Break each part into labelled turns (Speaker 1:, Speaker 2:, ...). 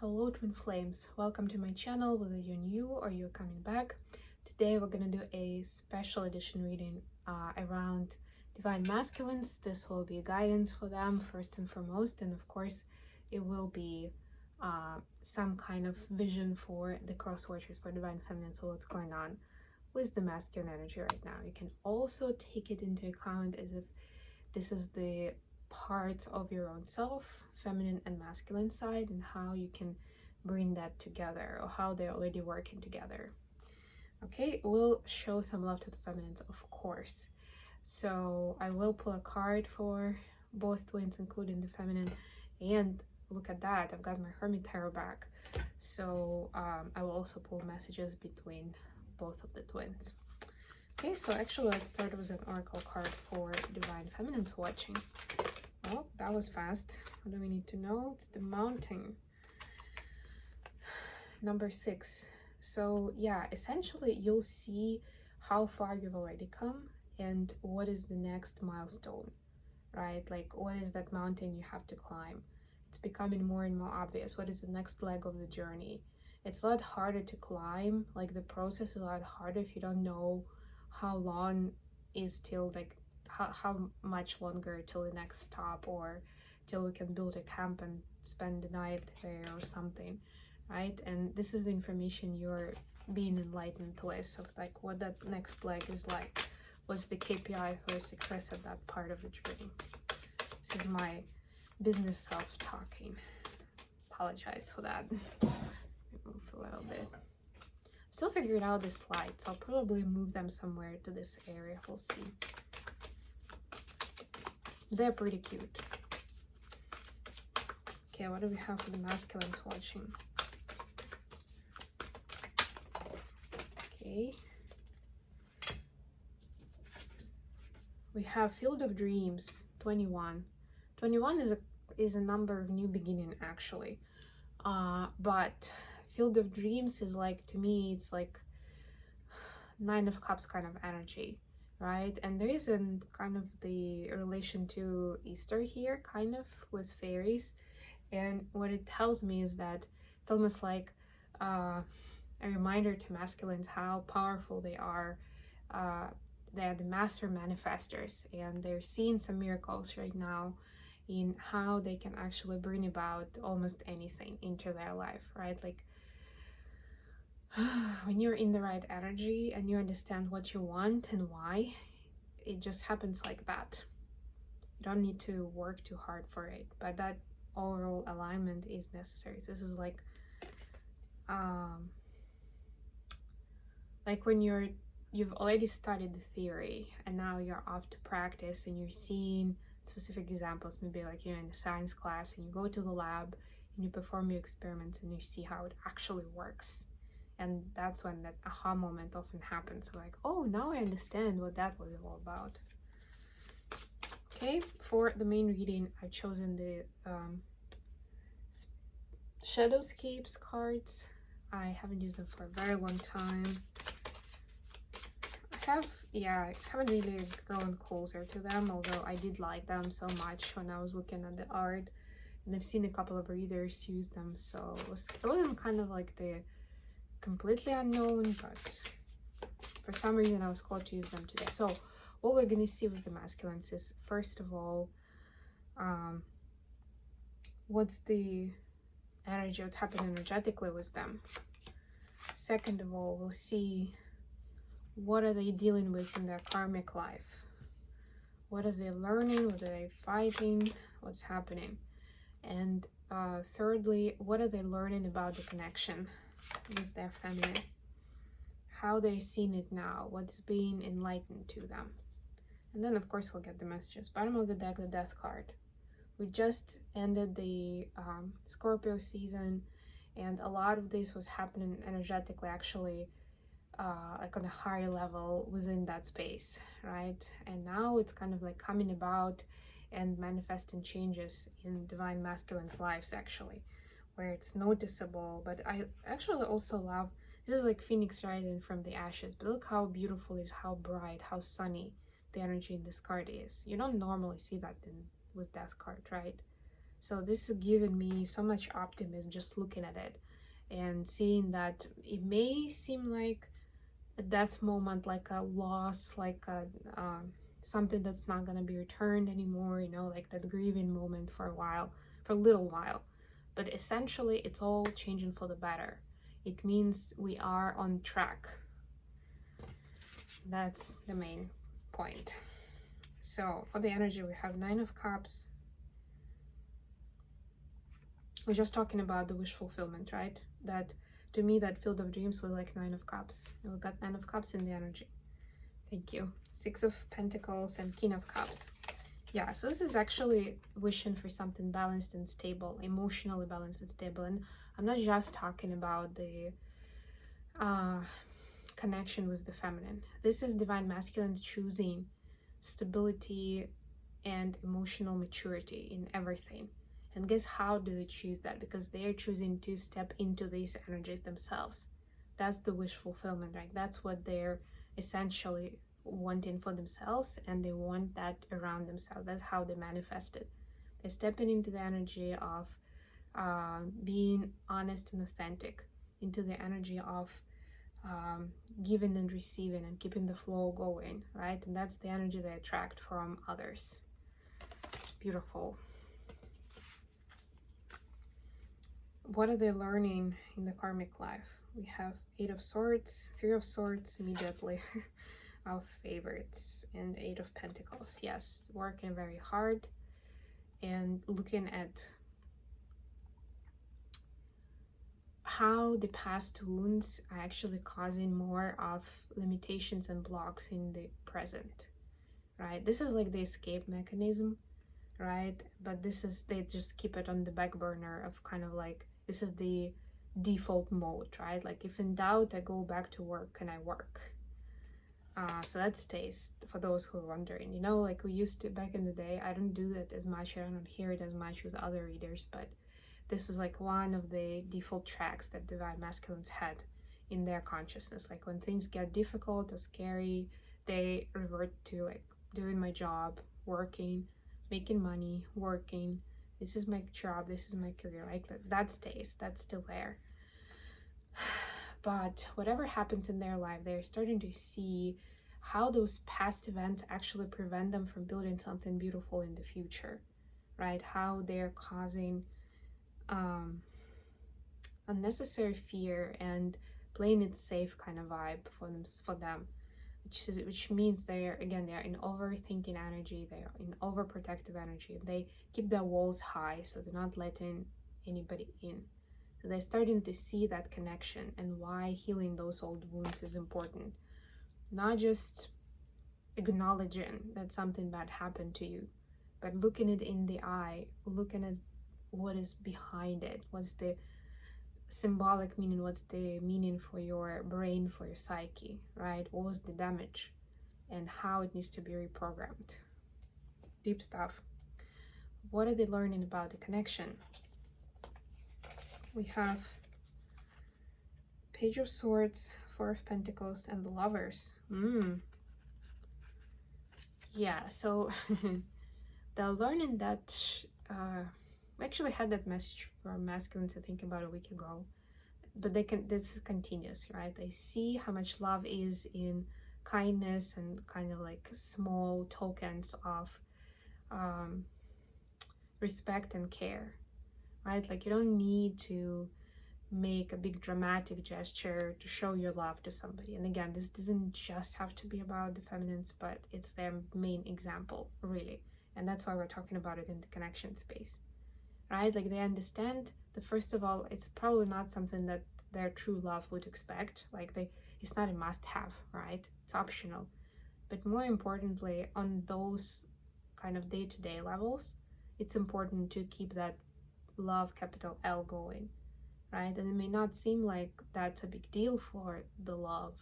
Speaker 1: Hello twin flames, welcome to my channel, whether you're new or you're coming back. Today we're gonna do a special edition reading around divine masculines. This will be guidance for them first and foremost, and of course it will be some kind of vision for the cross watchers for divine feminine, so what's going on with the masculine energy right now. You can also take it into account as if this is the part of your own self, feminine and masculine side, and how you can bring that together or how they're already working together. Okay, we'll show some love to the feminines, of course. So I will pull a card for both twins, including the feminine, and look at that, I've got my Hermit Tarot back. So I will also pull messages between both of the twins. Okay, so actually let's start with an oracle card for divine feminines watching. Oh, that was fast. What do we need to know? It's the Mountain. Number 6. So yeah, essentially you'll see how far you've already come and what is the next milestone, right? Like, what is that mountain you have to climb? It's becoming more and more obvious. What is the next leg of the journey? It's a lot harder to climb. Like, the process is a lot harder if you don't know how long is till, like, how much longer till the next stop, or till we can build a camp and spend the night there or something, right? And this is the information you're being enlightened with, of like what that next leg is like. What's the KPI for success at that part of the journey? This is my business self talking. Apologize for that. Move a little bit. I'm still figuring out the slides. I'll probably move them somewhere to this area. We'll see. They're pretty cute. Okay, what do we have for the masculines watching? Okay. We have Field of Dreams, 21. 21 is a number of new beginning, actually. But Field of Dreams is like, to me, it's like 9 of Cups kind of energy, right? And there is a kind of the relation to Easter here, kind of, with fairies. And what it tells me is that it's almost like a reminder to masculines how powerful they are. They're the master manifestors, and they're seeing some miracles right now in how they can actually bring about almost anything into their life, right? Like, when you're in the right energy and you understand what you want and why, it just happens like that. You don't need to work too hard for it, but that overall alignment is necessary. So this is like when you've already studied the theory and now you're off to practice and you're seeing specific examples, maybe like you're in a science class and you go to the lab and you perform your experiments and you see how it actually works. And that's when that aha moment often happens. So like, oh, now I understand what that was all about. Okay, for the main reading, I've chosen the Shadowscapes cards. I haven't used them for a very long time. I haven't really grown closer to them, although I did like them so much when I was looking at the art. And I've seen a couple of readers use them, so it wasn't kind of like the completely unknown, but for some reason I was called to use them today. So what we're gonna see with the masculines is, first of all, what's the energy, what's happening energetically with them. Second of all, we'll see what are they dealing with in their karmic life. What are they learning? What are they fighting? What's happening? And thirdly, what are they learning about the connection with their feminine? How they're seeing it now, what's being enlightened to them. And then of course we'll get the messages. Bottom of the deck, the Death card. We just ended the Scorpio season, and a lot of this was happening energetically, actually, like on a higher level within that space, right? And now it's kind of like coming about and manifesting changes in divine masculines' lives, actually, where it's noticeable. But I actually also love, this is like Phoenix rising from the ashes, but look how beautiful it is, how bright, how sunny the energy in this card is. You don't normally see that with Death card, right? So this is giving me so much optimism just looking at it and seeing that it may seem like a death moment, like a loss, like a something that's not going to be returned anymore, you know, like that grieving moment for a while, for a little while. But essentially, it's all changing for the better. It means we are on track. That's the main point. So for the energy, we have 9 of Cups. We're just talking about the wish fulfillment, right? That to me, that field of dreams was like 9 of Cups. We got 9 of Cups in the energy. Thank you. 6 of Pentacles and King of Cups. Yeah, so this is actually wishing for something balanced and stable, emotionally balanced and stable. And I'm not just talking about the connection with the feminine. This is divine masculine choosing stability and emotional maturity in everything. And guess how do they choose that? Because they are choosing to step into these energies themselves. That's the wish fulfillment, right? That's what they're essentially wanting for themselves, and they want that around themselves. That's how they manifest it. They're stepping into the energy of being honest and authentic, into the energy of giving and receiving and keeping the flow going, right? And that's the energy they attract from others. Beautiful. What are they learning in the karmic life? We have 8 of Swords, 3 of Swords immediately, our favorites, and 8 of Pentacles. Yes, working very hard and looking at how the past wounds are actually causing more of limitations and blocks in the present, right? This is like the escape mechanism, right? But this is, they just keep it on the back burner of kind of like, this is the default mode, right? Like if in doubt, I go back to work and I work. So that stays for those who are wondering, you know, like we used to back in the day. I don't do that as much. I don't hear it as much with other readers, but this is like one of the default tracks that divine masculines had in their consciousness. Like when things get difficult or scary, they revert to like doing my job, working, making money, working. This is my job, this is my career, right? That stays, that's still there. But whatever happens in their life, they're starting to see how those past events actually prevent them from building something beautiful in the future, right? How they're causing unnecessary fear and playing it safe kind of vibe for them, which means they're in overthinking energy, they're in overprotective energy. They keep their walls high, so they're not letting anybody in. So they're starting to see that connection and why healing those old wounds is important. Not just acknowledging that something bad happened to you, but looking it in the eye, looking at what is behind it, what's the symbolic meaning, what's the meaning for your brain, for your psyche, right? What was the damage and how it needs to be reprogrammed. Deep stuff. What are they learning about the connection? We have Page of Swords, 4 of Pentacles, and the Lovers. Yeah, so they're learning that we actually had that message from masculines, I think, about a week ago, but this is continuous, right? They see how much love is in kindness and kind of like small tokens of respect and care, right? Like you don't need to make a big dramatic gesture to show your love to somebody. And again, this doesn't just have to be about the feminines, but it's their main example, really. And that's why we're talking about it in the connection space, right? Like they understand that, first of all, it's probably not something that their true love would expect. Like it's not a must-have, right? It's optional. But more importantly, on those kind of day-to-day levels, it's important to keep that love, capital L, going, right? And it may not seem like that's a big deal for the love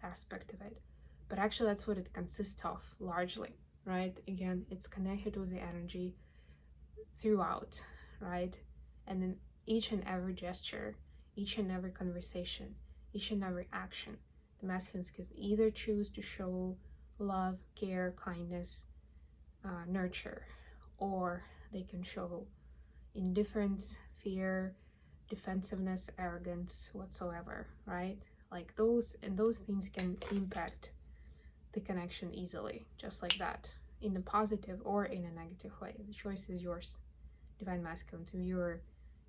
Speaker 1: aspect of it, but actually that's what it consists of largely, right? Again, it's connected with the energy throughout, right? And then each and every gesture, each and every conversation, each and every action, the masculines can either choose to show love, care, kindness, nurture, or they can show indifference, fear, defensiveness, arrogance, whatsoever, right? Like those things can impact the connection easily, just like that, in a positive or in a negative way. The choice is yours, Divine Masculine. So you're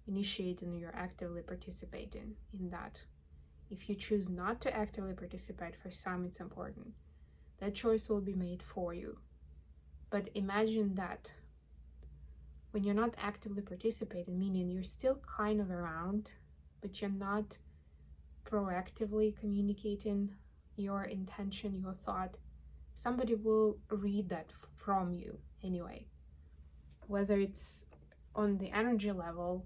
Speaker 1: initiating, you're actively participating in that. If you choose not to actively participate, for some it's important. That choice will be made for you. But imagine that when you're not actively participating, meaning you're still kind of around, but you're not proactively communicating your intention, your thought, somebody will read that from you anyway. Whether it's on the energy level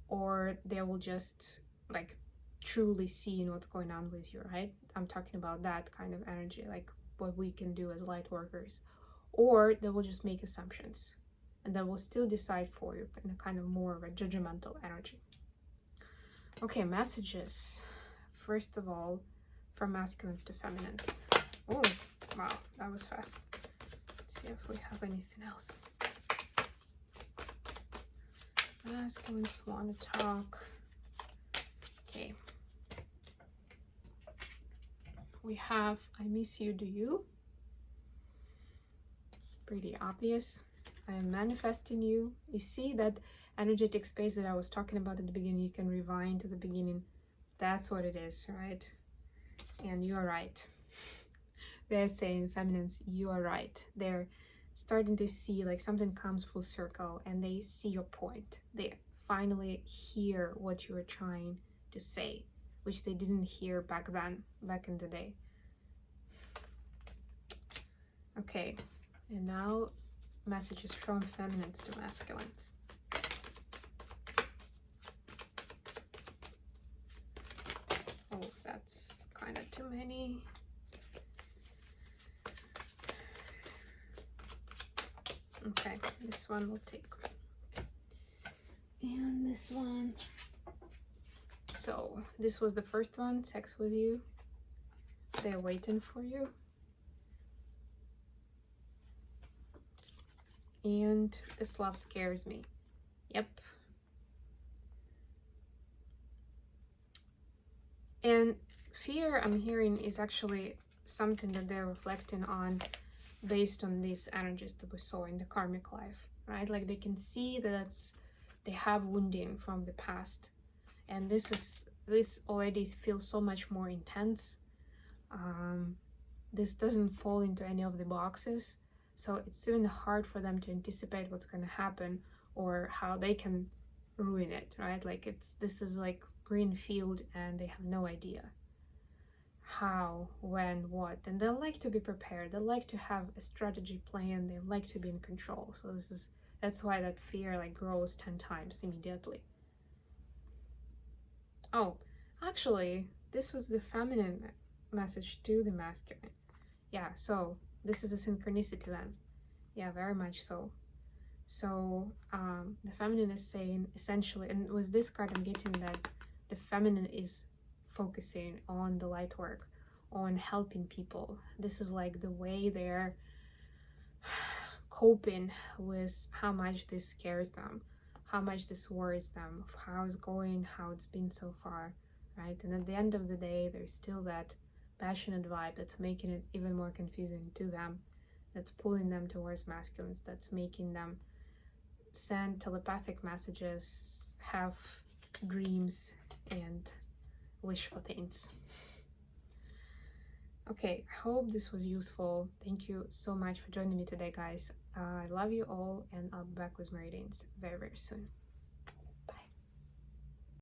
Speaker 1: or they will just like truly seeing what's going on with you, right? I'm talking about that kind of energy, like what we can do as light workers. Or they will just make assumptions and they will still decide for you in a kind of more of a judgmental energy. Okay, messages. First of all, from masculines to feminines. Oh, wow, that was fast. Let's see if we have anything else. Masculines want to talk. Okay. We have I miss you, do you? Pretty obvious. I am manifesting you. You see that energetic space that I was talking about at the beginning? You can rewind to the beginning. That's what it is, right? And you are right. They're saying, feminines, you are right. They're starting to see like something comes full circle and they see your point. They finally hear what you were trying to say, which they didn't hear back then, back in the day. Okay, and now messages from feminines to masculines. Oh, that's kind of too many. Okay, this one will take. And this one. So, this was the first one, sex with you. They're waiting for you. And this love scares me. Yep. And fear, I'm hearing, is actually something that they're reflecting on based on these energies that we saw in the karmic life, right? Like they can see that they have wounding from the past, and this already feels so much more intense. This doesn't fall into any of the boxes, so it's even hard for them to anticipate what's going to happen or how they can ruin it, right? Like this is like green field and they have no idea how, when, what, and they like to be prepared. They like to have a strategy plan. They like to be in control. So that's why that fear like grows 10 times immediately. Oh, actually, this was the feminine message to the masculine. Yeah, so this is a synchronicity then. Yeah, very much so. So the feminine is saying essentially, and with this card I'm getting that the feminine is focusing on the light work, on helping people. This is like the way they're coping with how much this scares them, how much this worries them, of how it's going, how it's been so far, right? And at the end of the day, there's still that passionate vibe that's making it even more confusing to them, that's pulling them towards masculines, that's making them send telepathic messages, have dreams, and wish for things. Okay, I hope this was useful. Thank you so much for joining me today, guys. I love you all, and I'll be back with my readings very, very soon.